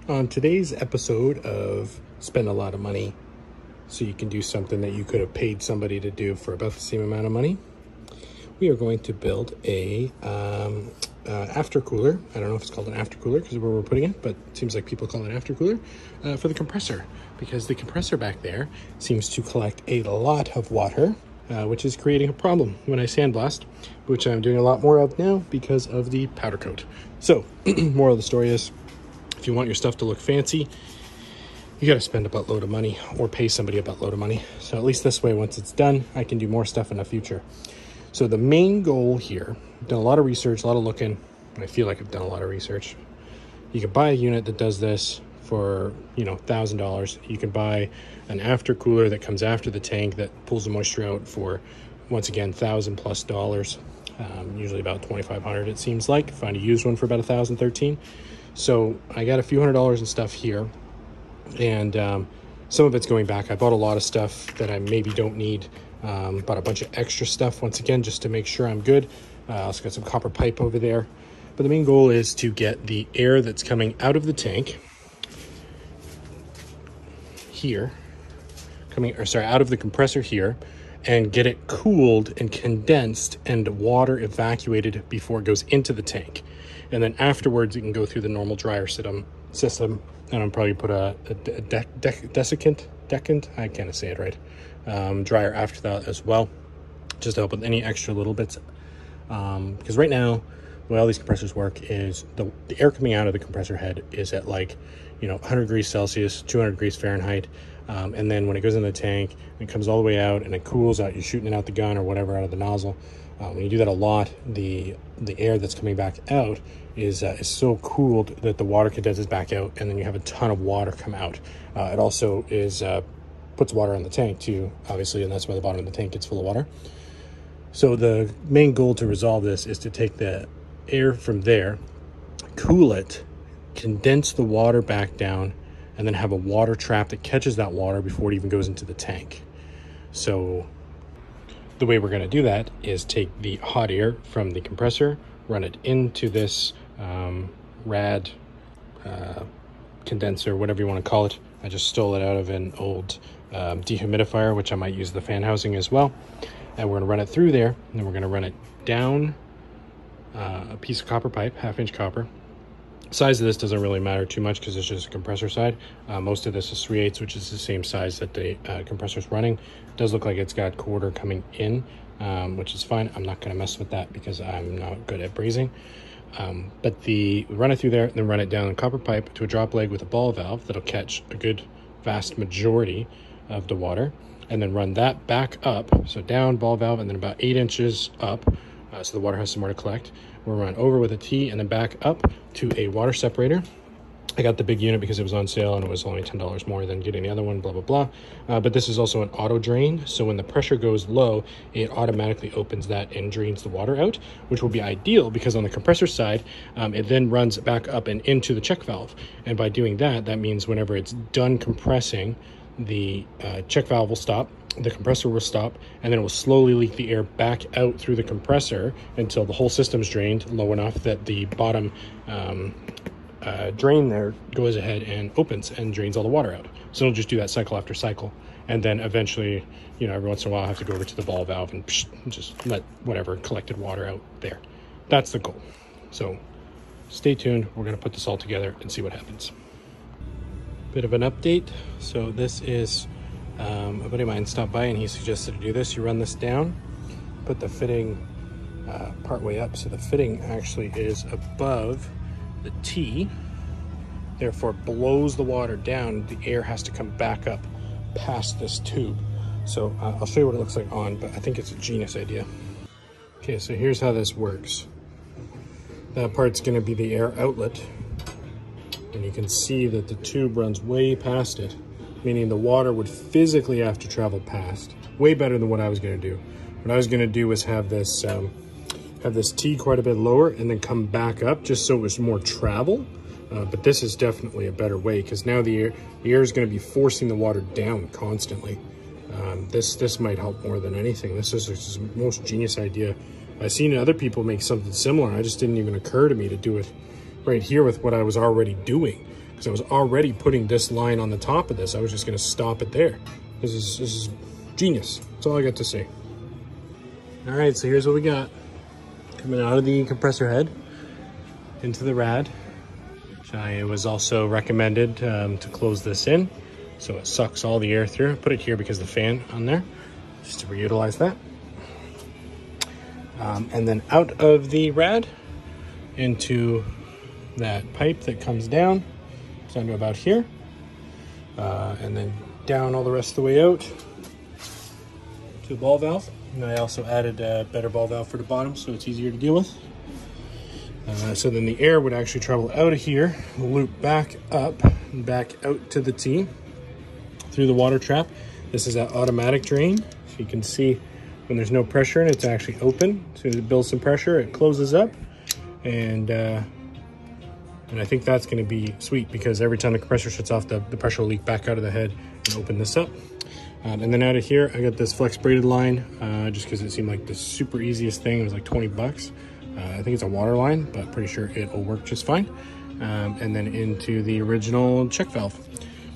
On today's episode of Spend a Lot of Money so you can do something that you could have paid somebody to do for about the same amount of money, we are going to build a after cooler. I don't know if it's called an after cooler because of where we're putting it, but it seems like people call it after cooler for the compressor, because the compressor back there seems to collect a lot of water, which is creating a problem when I sandblast, which I'm doing a lot more of now because of the powder coat. So moral of the story is, if you want your stuff to look fancy, you got to spend a buttload of money or pay somebody a buttload of money. So at least this way, once it's done, I can do more stuff in the future. So the main goal here, I've done a lot of research, a lot of looking, and I feel like I've done a lot of research. You can buy a unit that does this for, $1,000. You can buy an after cooler that comes after the tank that pulls the moisture out for, once again, $1,000+. Usually about $2,500, it seems like. Find a used one for about $1,013. So I got a few $100s and stuff here, and some of it's going back. I bought a lot of stuff that I maybe don't need. Bought a bunch of extra stuff, once again, just to make sure I'm good. Also got some copper pipe over there. But the main goal is to get the air that's coming out of the tank here, out of the compressor here, and get it cooled and condensed and water evacuated before it goes into the tank. And then afterwards, it can go through the normal dryer system. And I'll probably put a decant, I can't say it right, dryer after that as well, just to help with any extra little bits. Because right now, the way all these compressors work is the air coming out of the compressor head is at 100 degrees Celsius, 200 degrees Fahrenheit. And then when it goes in the tank, it comes all the way out and it cools out. You're shooting it out the gun or whatever out of the nozzle. When you do that a lot, the air that's coming back out is so cooled that the water condenses back out, and then you have a ton of water come out. It also puts water on the tank too, obviously, and that's why the bottom of the tank gets full of water. So the main goal to resolve this is to take the air from there, cool it, condense the water back down, and then have a water trap that catches that water before it even goes into the tank. So the way we're going to do that is take the hot air from the compressor, run it into this rad condenser, whatever you want to call it. I just stole it out of an old dehumidifier, which I might use the fan housing as well. And we're going to run it through there, and then we're going to run it down a piece of copper pipe, 1/2-inch copper. Size of this doesn't really matter too much because it's just a compressor side. Most of this is 3/8, which is the same size that the compressor's running. It does look like it's got quarter coming in, which is fine. I'm not going to mess with that because I'm not good at brazing. But we run it through there and then run it down a copper pipe to a drop leg with a ball valve that'll catch a good vast majority of the water, and then run that back up. So down, ball valve, and then about 8 inches up, so the water has some more to collect. We'll run over with a T and then back up to a water separator. I got the big unit because it was on sale and it was only $10 more than getting the other one, blah, blah, blah. But this is also an auto drain. So when the pressure goes low, it automatically opens that and drains the water out, which will be ideal because on the compressor side, it then runs back up and into the check valve. And by doing that, that means whenever it's done compressing, the check valve will stop, the compressor will stop, and then it will slowly leak the air back out through the compressor until the whole system's drained low enough that the bottom drain there goes ahead and opens and drains all the water out. So it'll just do that cycle after cycle. And then eventually, every once in a while, I have to go over to the ball valve and just let whatever collected water out there. That's the goal. So stay tuned. We're going to put this all together and see what happens. Bit of an update. So this is a buddy of mine stopped by and he suggested to do this. You run this down, put the fitting part way up, so the fitting actually is above the T, therefore blows the water down. The air has to come back up past this tube. So I'll show you what it looks like on, but I think it's a genius idea. Okay, so here's how this works. That part's going to be the air outlet, and you can see that the tube runs way past it, meaning the water would physically have to travel past. Way better than what I was going to do. What I was going to do was have this T quite a bit lower and then come back up just so it was more travel. But this is definitely a better way because now the air is going to be forcing the water down constantly. This might help more than anything. This is the most genius idea. I've seen other people make something similar. I just didn't even occur to me to do it right here with what I was already doing. because I was already putting this line on the top of this. I was just going to stop it there. This is genius. That's all I got to say. All right, so here's what we got. Coming out of the compressor head into the rad. It was also recommended to close this in so it sucks all the air through. Put it here because of the fan on there, just to reutilize that. And then out of the rad into that pipe that comes down. It's down to about here. And then down all the rest of the way out to the ball valve. And I also added a better ball valve for the bottom so it's easier to deal with. So then the air would actually travel out of here, loop back up and back out to the T through the water trap. This is an automatic drain. So you can see when there's no pressure in it, it's actually open. As soon as it builds some pressure, it closes up. And I think that's going to be sweet because every time the compressor shuts off, the pressure will leak back out of the head and open this up. And then out of here, I got this flex braided line just because it seemed like the super easiest thing. It was like 20 bucks. I think it's a water line, but pretty sure it'll work just fine. And then into the original check valve.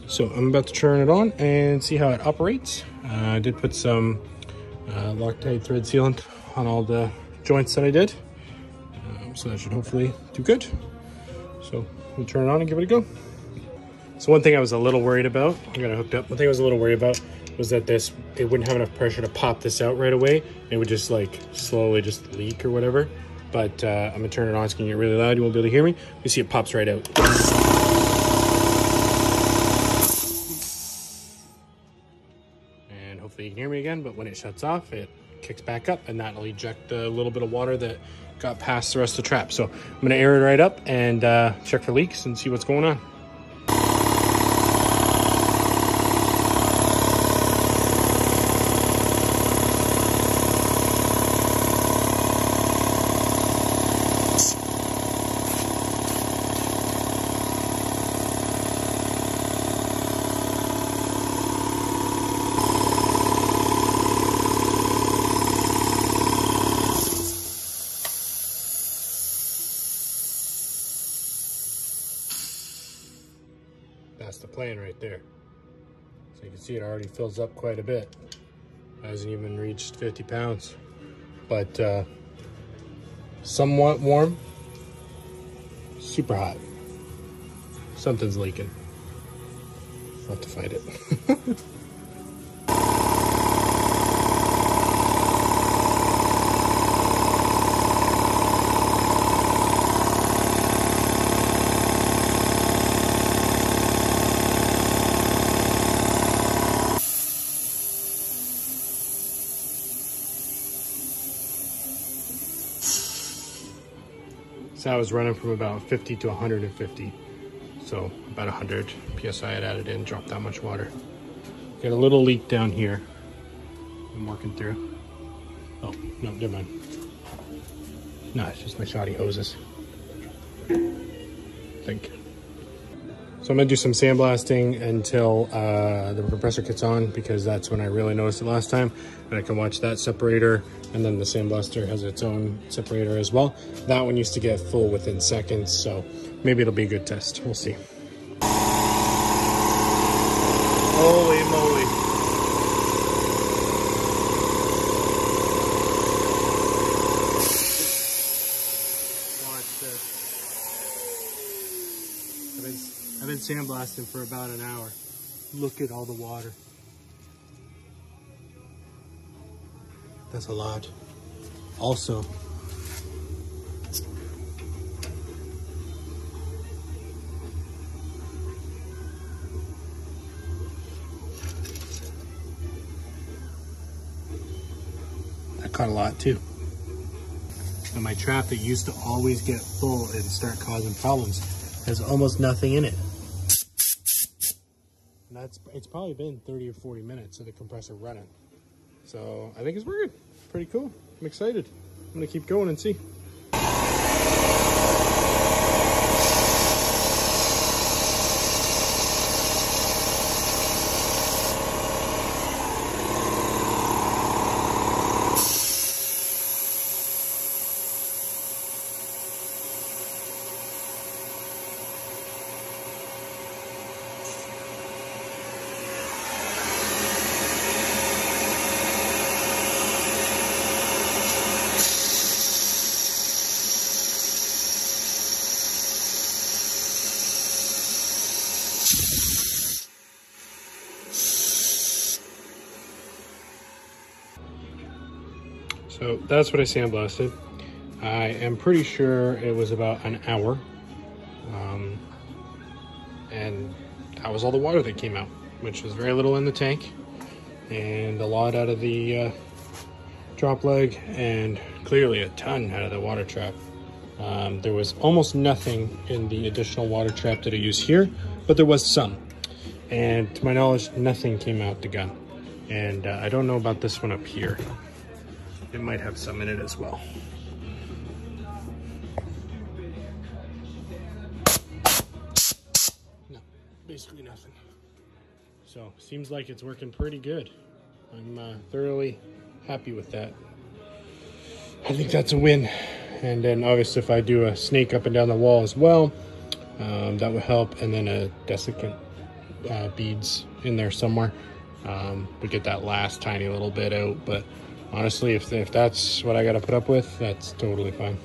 So I'm about to turn it on and see how it operates. I did put some Loctite thread sealant on all the joints that I did. So that should hopefully do good. So we'll turn it on and give it a go. So one thing I was a little worried about, I got it hooked up. One thing I was a little worried about was that it wouldn't have enough pressure to pop this out right away. It would just like slowly just leak or whatever. But I'm gonna turn it on, it's gonna get really loud. You won't be able to hear me. You see it pops right out. And hopefully you can hear me again, but when it shuts off, it kicks back up and that'll eject the little bit of water that got past the rest of the trap. So I'm gonna air it right up and check for leaks and see what's going on. That's the plan right there. So you can see it already fills up quite a bit. Hasn't even reached 50 pounds. But somewhat warm, super hot. Something's leaking. I'll have to fight it. So I was running from about 50 to 150. So about 100 PSI I had added in, dropped that much water. Got a little leak down here I'm working through. Oh, no, never mind. No, it's just my shoddy hoses, I think. So I'm gonna do some sandblasting until the compressor kicks on because that's when I really noticed it last time. And I can watch that separator, and then the sandblaster has its own separator as well. That one used to get full within seconds, so maybe it'll be a good test. We'll see. Holy moly. Watch this. I've been sandblasting for about an hour. Look at all the water. That's a lot. Also, I caught a lot too. And my trap that used to always get full and start causing problems has almost nothing in it. And it's probably been 30 or 40 minutes of the compressor running. So I think it's working. Pretty cool. I'm excited. I'm gonna keep going and see. So that's what I sandblasted. I am pretty sure it was about an hour. And that was all the water that came out, which was very little in the tank and a lot out of the drop leg, and clearly a ton out of the water trap. There was almost nothing in the additional water trap that I use here, but there was some. And to my knowledge, nothing came out the gun. And I don't know about this one up here. It might have some in it as well. No, basically nothing. So seems like it's working pretty good. I'm thoroughly happy with that. I think that's a win. And then obviously if I do a snake up and down the wall as well, that would help. And then a desiccant beads in there somewhere. We get that last tiny little bit out, but honestly, if that's what I got to put up with, that's totally fine.